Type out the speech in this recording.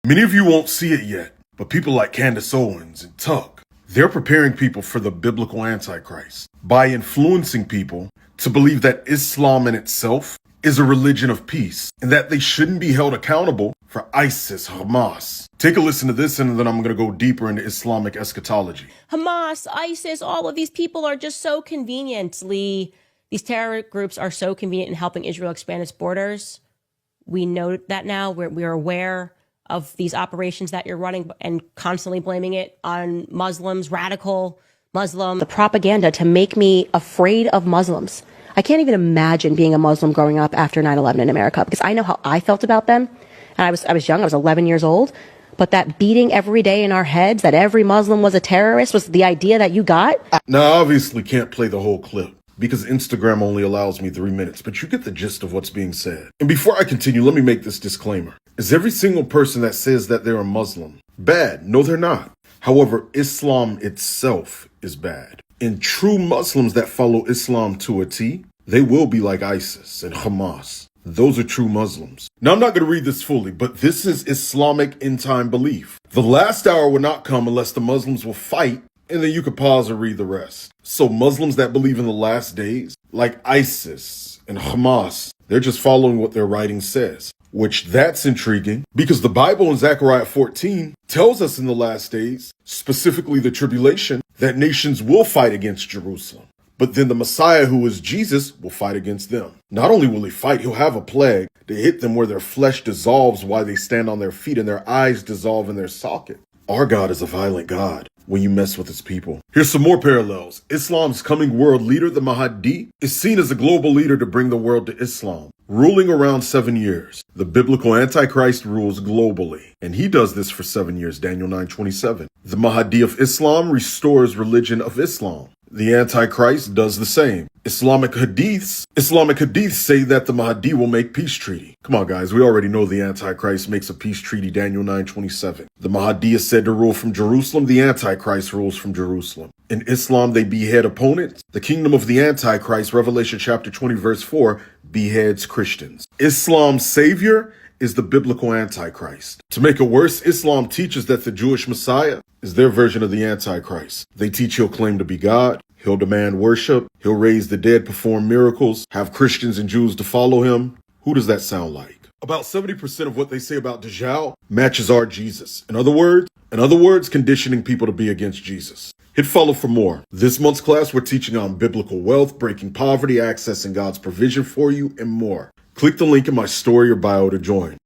Many of you won't see it yet, but people like Candace Owens and Tuck, they're preparing people for the biblical Antichrist by influencing people to believe that Islam in itself is a religion of peace and that they shouldn't be held accountable for ISIS, Hamas. Take a listen to this and then I'm going to go deeper into Islamic eschatology. Hamas, ISIS, all of these people are just so conveniently, these terror groups are so convenient in helping Israel expand its borders. We know that now. We're aware of these operations that you're running and constantly blaming it on Muslims, radical Muslims. The propaganda to make me afraid of Muslims. I can't even imagine being a Muslim growing up after 9/11 in America because I know how I felt about them. And I was young. I was 11 years old. But that beating every day in our heads that every Muslim was a terrorist was the idea that you got. Now, I obviously can't play the whole clip because Instagram only allows me 3 minutes, but you get the gist of what's being said. And before I continue, let me make this disclaimer. Is every single person that says that they're a Muslim bad? No, they're not. However, Islam itself is bad. And true Muslims that follow Islam to a T, they will be like ISIS and Hamas. Those are true Muslims. Now, I'm not going to read this fully, but this is Islamic end-time belief. The last hour will not come unless the Muslims will fight, and then you can pause and read the rest. So Muslims that believe in the last days, like ISIS and Hamas, they're just following what their writing says, which that's intriguing because the Bible in Zechariah 14 tells us in the last days, specifically the tribulation, that nations will fight against Jerusalem. But then the Messiah, who is Jesus, will fight against them. Not only will he fight, he'll have a plague to hit them where their flesh dissolves while they stand on their feet and their eyes dissolve in their socket. Our God is a violent God when you mess with his people. Here's some more parallels. Islam's coming world leader, the Mahdi, is seen as a global leader to bring the world to Islam, ruling around 7 years. The biblical Antichrist rules globally, and he does this for 7 years, Daniel 9:27. The Mahdi of Islam restores religion of Islam. The Antichrist does the same. Islamic hadiths say that the Mahdi will make peace treaty. Come on, guys, we already know the Antichrist makes a peace treaty, Daniel 9:27. The Mahdi is said to rule from Jerusalem. The Antichrist rules from Jerusalem. In Islam, they behead opponents. The kingdom of the Antichrist, Revelation chapter 20, verse 4, beheads Christians. Islam's savior is the biblical Antichrist. To make it worse, Islam teaches that the Jewish Messiah is their version of the Antichrist. They teach he'll claim to be God, he'll demand worship, he'll raise the dead, perform miracles, have Christians and Jews to follow him. Who does that sound like? About 70% of what they say about Dajjal matches our Jesus. In other words, conditioning people to be against Jesus. Hit follow for more. This month's class, we're teaching on biblical wealth, breaking poverty, accessing God's provision for you, and more. Click the link in my story or bio to join.